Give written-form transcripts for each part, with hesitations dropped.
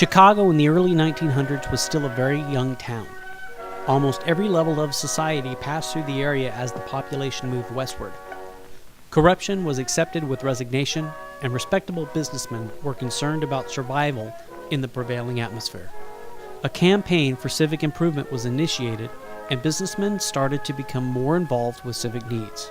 Chicago in the early 1900s was still a very young town. Almost every level of society passed through the area as the population moved westward. Corruption was accepted with resignation, and respectable businessmen were concerned about survival in the prevailing atmosphere. A campaign for civic improvement was initiated, and businessmen started to become more involved with civic needs.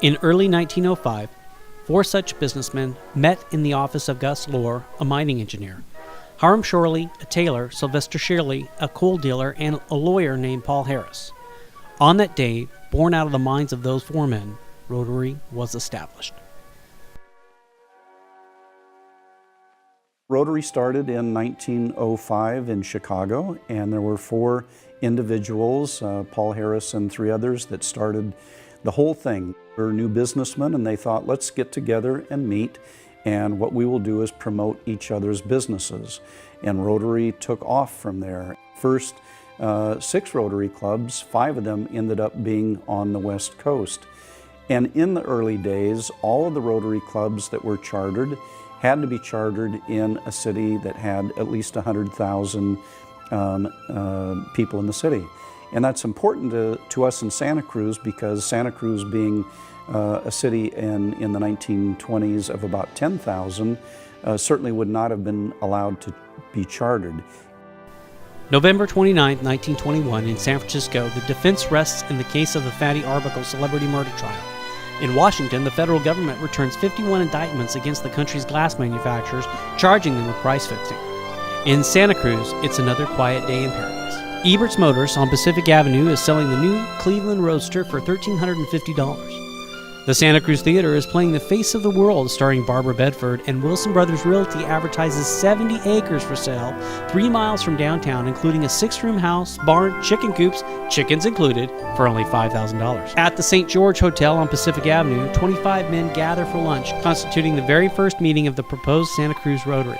In early 1905, 4 such businessmen met in the office of Gus Lohr, a mining engineer, Hiram Shorley, a tailor, Sylvester Shirley, a coal dealer, and a lawyer named Paul Harris. On that day, born out of the minds of those 4 men, Rotary was established. Rotary started in 1905 in Chicago, and there were 4 individuals, Paul Harris and 3 others, that started the whole thing. They were new businessmen, and they thought, let's get together and meet, and what we will do is promote each other's businesses. And Rotary took off from there. First 6 Rotary clubs, 5 of them ended up being on the West Coast. And in the early days, all of the Rotary clubs that were chartered had to be chartered in a city that had at least 100,000 people in the city. And that's important to us in Santa Cruz, because Santa Cruz, being a city in the 1920s of about 10,000, certainly would not have been allowed to be chartered. November 29, 1921, in San Francisco, the defense rests in the case of the Fatty Arbuckle celebrity murder trial. In Washington, the federal government returns 51 indictments against the country's glass manufacturers, charging them with price fixing. In Santa Cruz, it's another quiet day in paradise. Ebert's Motors on Pacific Avenue is selling the new Cleveland Roadster for $1,350. The Santa Cruz Theater is playing The Face of the World, starring Barbara Bedford, and Wilson Brothers Realty advertises 70 acres for sale 3 miles from downtown, including a 6-room house, barn, chicken coops, chickens included, for only $5,000. At the St. George Hotel on Pacific Avenue, 25 men gather for lunch, constituting the very first meeting of the proposed Santa Cruz Rotary.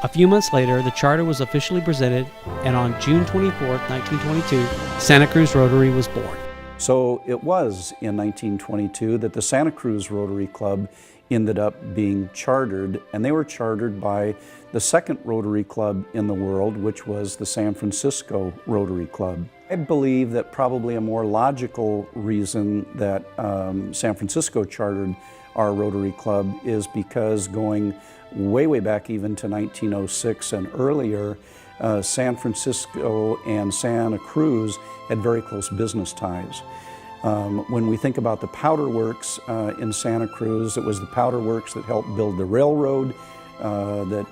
A few months later, the charter was officially presented, and on June 24, 1922, Santa Cruz Rotary was born. So it was in 1922 that the Santa Cruz Rotary Club ended up being chartered, and they were chartered by the second Rotary Club in the world, which was the San Francisco Rotary Club. I believe that probably a more logical reason that San Francisco chartered our Rotary Club is because going way back even to 1906 and earlier, San Francisco and Santa Cruz had very close business ties. When we think about the powder works in Santa Cruz, it was the powder works that helped build the railroad that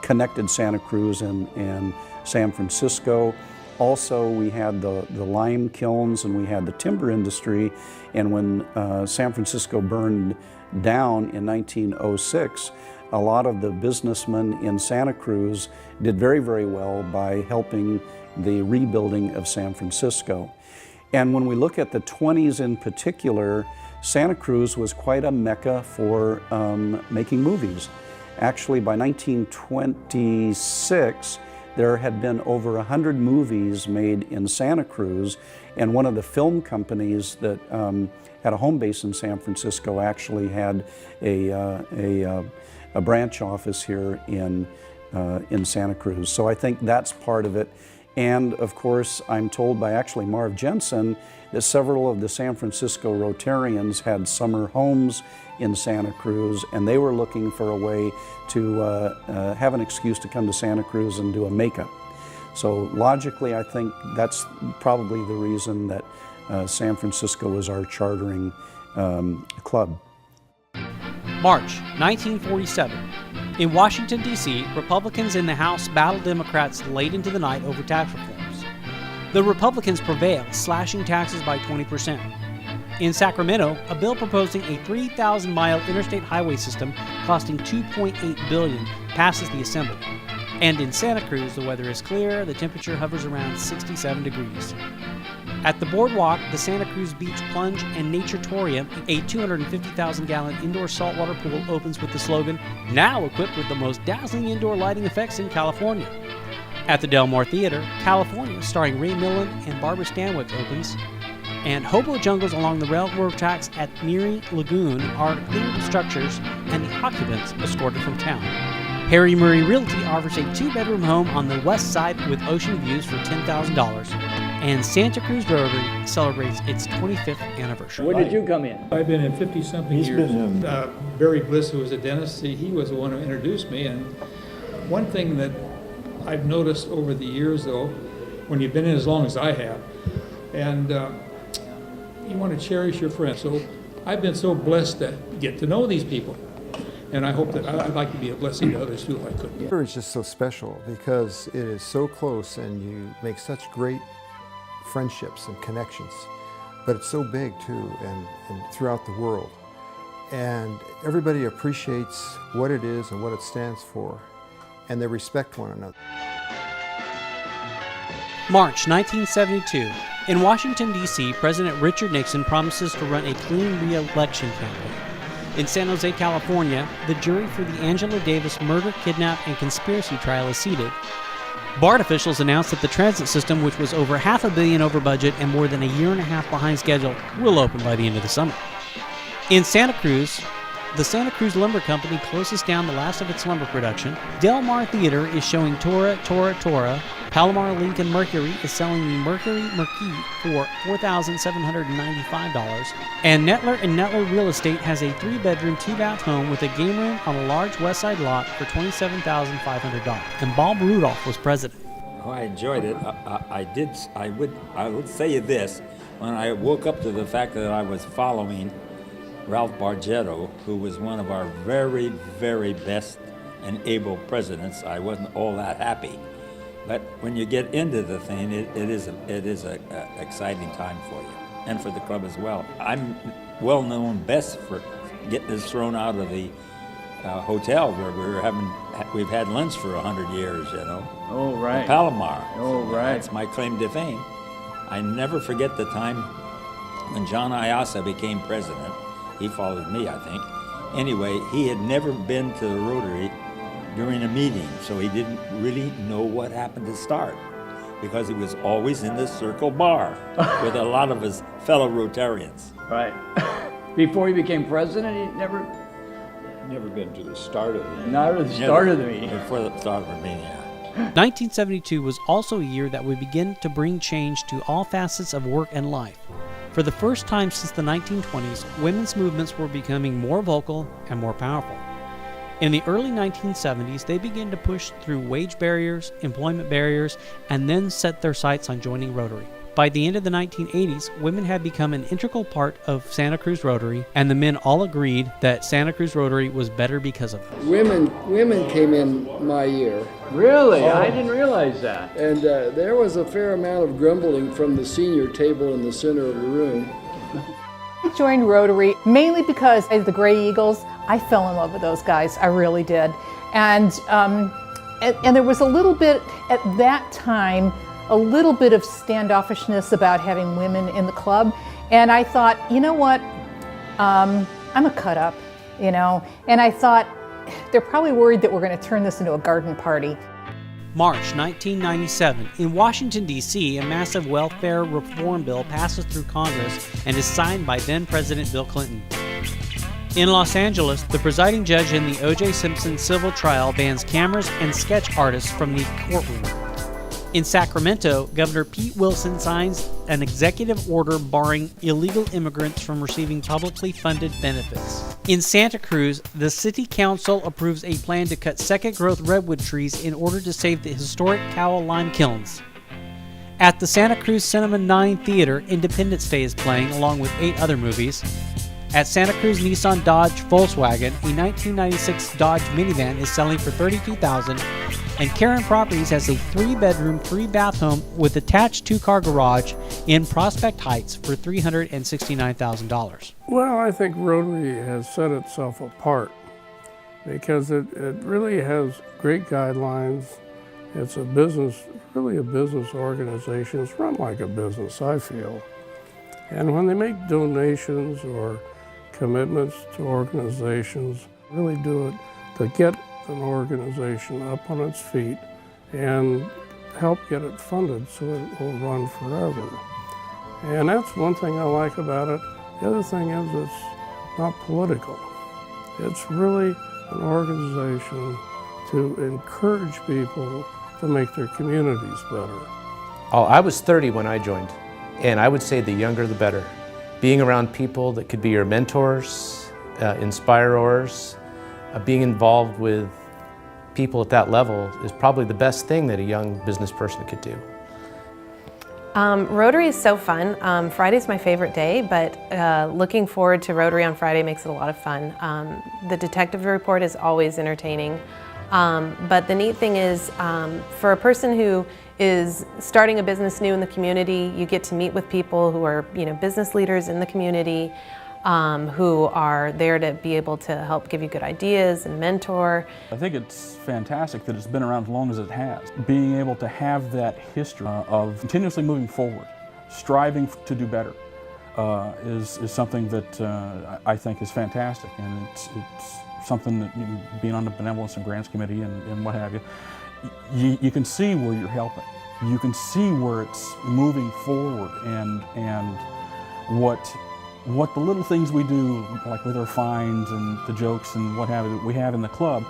connected Santa Cruz and San Francisco. Also, we had the lime kilns, and we had the timber industry. And when San Francisco burned down in 1906, a lot of the businessmen in Santa Cruz did very well by helping the rebuilding of San Francisco. And when we look at the 20s in particular, Santa Cruz was quite a mecca for making movies. Actually, by 1926, there had been over 100 movies made in Santa Cruz, and one of the film companies that had a home base in San Francisco actually had a branch office here in Santa Cruz. So I think that's part of it. And of course, I'm told by actually Marv Jensen that several of the San Francisco Rotarians had summer homes in Santa Cruz, and they were looking for a way to have an excuse to come to Santa Cruz and do a makeup. So logically, I think that's probably the reason that San Francisco is our chartering club. March 1947. In Washington, D.C., Republicans in the House battle Democrats late into the night over tax reforms. The Republicans prevail, slashing taxes by 20%. In Sacramento, a bill proposing a 3,000-mile interstate highway system costing $2.8 billion passes the Assembly. And in Santa Cruz, the weather is clear, the temperature hovers around 67 degrees. At the boardwalk, the Santa Cruz Beach Plunge and Naturatorium, a 250,000-gallon indoor saltwater pool, opens with the slogan, "Now equipped with the most dazzling indoor lighting effects in California." At the Del Mar Theater, California, starring Ray Milland and Barbara Stanwyck, opens, and hobo jungles along the railroad tracks at Neary Lagoon are cleared of structures and the occupants escorted from town. Harry Murray Realty offers a 2-bedroom home on the west side with ocean views for $10,000. And Santa Cruz Rotary celebrates its 25th anniversary. When did you come in? I've been in 50-something years. Been in. Barry Bliss, who was a dentist, he was the one who introduced me. And one thing that I've noticed over the years, though, when you've been in as long as I have, and you want to cherish your friends. So I've been so blessed to get to know these people. And I hope that I'd like to be a blessing to others too if I could. It's just so special because it is so close and you make such great friendships and connections. But it's so big too and throughout the world. And everybody appreciates what it is and what it stands for. And they respect one another. March 1972. In Washington, D.C., President Richard Nixon promises to run a clean re-election campaign. In San Jose, California, the jury for the Angela Davis murder, kidnap, and conspiracy trial is seated. BART officials announced that the transit system, which was over $500 million over budget and more than a year and a half behind schedule, will open by the end of the summer. In Santa Cruz, the Santa Cruz Lumber Company closes down the last of its lumber production. Del Mar Theater is showing Tora, Tora, Tora. Palomar Lincoln Mercury is selling the Mercury Marquis for $4,795. And Nettler & Nettler Real Estate has a 3-bedroom, 2-bath home with a game room on a large west side lot for $27,500. And Bob Rudolph was president. Oh, I enjoyed it. I would say this, when I woke up to the fact that I was following Ralph Bargetto, who was one of our very, very best and able presidents, I wasn't all that happy. But when you get into the thing, it is an exciting time for you and for the club as well. I'm well known best for getting us thrown out of the hotel where we've had lunch for 100 years, you know. Oh, right. Palomar. Oh, right. That's my claim to fame. I never forget the time when John Iasa became president. He followed me, I think. Anyway, he had never been to the Rotary during a meeting, so he didn't really know what happened to start because he was always in the Circle Bar with a lot of his fellow Rotarians. Right. Before he became president, he never been to the start of the meeting. Not at the start of the meeting. Before the start of the meeting, yeah. 1972 was also a year that would begin to bring change to all facets of work and life. For the first time since the 1920s, women's movements were becoming more vocal and more powerful. In the early 1970s, they began to push through wage barriers, employment barriers, and then set their sights on joining Rotary. By the end of the 1980s, women had become an integral part of Santa Cruz Rotary, and the men all agreed that Santa Cruz Rotary was better because of it. Women came in my year. Really? I didn't realize that. And there was a fair amount of grumbling from the senior table in the center of the room. I joined Rotary mainly because as the Gray Eagles, I fell in love with those guys. I really did. And there was a little bit, at that time, a little bit of standoffishness about having women in the club. And I thought, you know what, I'm a cut up, you know. And I thought, they're probably worried that we're going to turn this into a garden party. March 1997. In Washington, D.C., a massive welfare reform bill passes through Congress and is signed by then-President Bill Clinton. In Los Angeles, the presiding judge in the O.J. Simpson civil trial bans cameras and sketch artists from the courtroom. In Sacramento, Governor Pete Wilson signs an executive order barring illegal immigrants from receiving publicly funded benefits. In Santa Cruz, the city council approves a plan to cut second-growth redwood trees in order to save the historic Cowell lime kilns. At the Santa Cruz Cinema 9 Theater, Independence Day is playing along with 8 other movies. At Santa Cruz Nissan Dodge Volkswagen, a 1996 Dodge minivan is selling for $32,000, and Karen Properties has a 3-bedroom, 3-bath home with attached 2-car garage in Prospect Heights for $369,000. Well, I think Rotary has set itself apart because it really has great guidelines. It's a business, really a business organization. It's run like a business, I feel. And when they make donations or commitments to organizations, really do it to get an organization up on its feet and help get it funded so it will run forever. And that's one thing I like about it. The other thing is it's not political. It's really an organization to encourage people to make their communities better. Oh, I was 30 when I joined, and I would say the younger the better. Being around people that could be your mentors, inspirers, being involved with people at that level is probably the best thing that a young business person could do. Rotary is so fun. Friday's my favorite day, but looking forward to Rotary on Friday makes it a lot of fun. The detective report is always entertaining, but the neat thing is for a person who is starting a business new in the community, you get to meet with people who are business leaders in the community, who are there to be able to help give you good ideas and mentor. I think it's fantastic that it's been around as long as it has. Being able to have that history of continuously moving forward, striving to do better, is something that I think is fantastic, and it's something that being on the Benevolence and Grants Committee and what have you, you can see where you're helping. You can see where it's moving forward and what the little things we do, like with our fines and the jokes and what have you that we have in the club,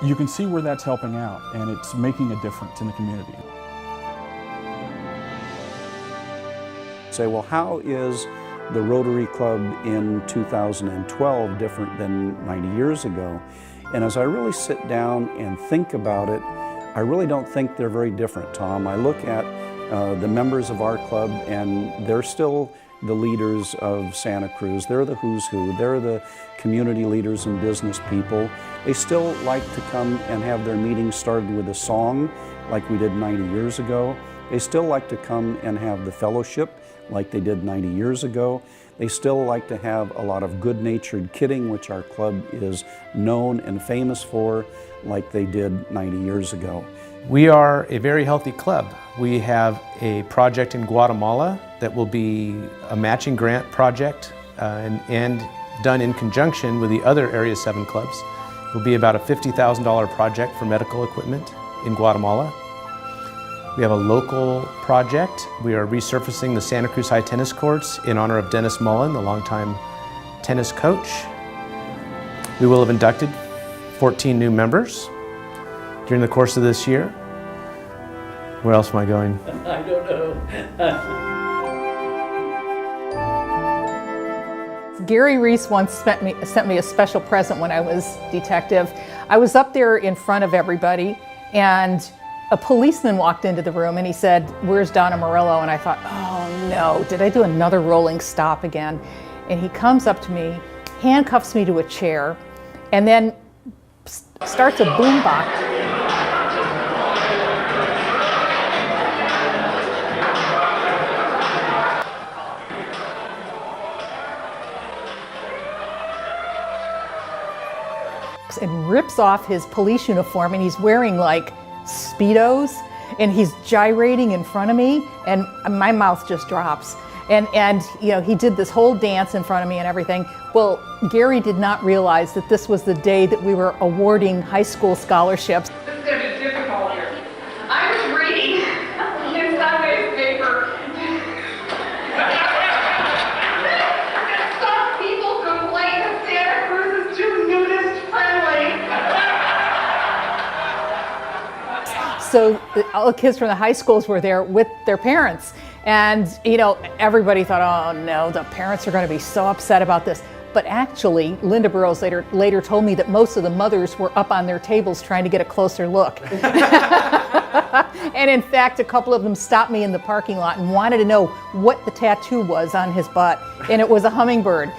you can see where that's helping out and it's making a difference in the community. Say, well, how is the Rotary Club in 2012 different than 90 years ago? And as I really sit down and think about it, I really don't think they're very different, Tom. I look at the members of our club and they're still the leaders of Santa Cruz. They're the who's who. They're the community leaders and business people. They still like to come and have their meetings started with a song like we did 90 years ago. They still like to come and have the fellowship like they did 90 years ago. They still like to have a lot of good-natured kidding, which our club is known and famous for, like they did 90 years ago. We are a very healthy club. We have a project in Guatemala that will be a matching grant project and done in conjunction with the other Area 7 clubs. It will be about a $50,000 project for medical equipment in Guatemala. We have a local project. We are resurfacing the Santa Cruz High tennis courts in honor of Dennis Mullen, the longtime tennis coach. We will have inducted 14 new members during the course of this year. Where else am I going? I don't know. Gary Reese once sent me a special present when I was detective. I was up there in front of everybody, and a policeman walked into the room and he said, "Where's Donna Murillo?" And I thought, oh no, did I do another rolling stop again? And he comes up to me, handcuffs me to a chair, and then starts a boombox. And rips off his police uniform, and he's wearing like Speedos, and he's gyrating in front of me, and my mouth just drops. And you know, he did this whole dance in front of me and everything. Well, Gary did not realize that this was the day that we were awarding high school scholarships. This is going to be difficult here. I was reading in Sunday's paper that some people complain that Santa Cruz is too nudist friendly. So all the kids from the high schools were there with their parents. And, you know, everybody thought, oh no, the parents are going to be so upset about this. But actually, Linda Burrows later told me that most of the mothers were up on their tables trying to get a closer look. And in fact, a couple of them stopped me in the parking lot and wanted to know what the tattoo was on his butt. And it was a hummingbird.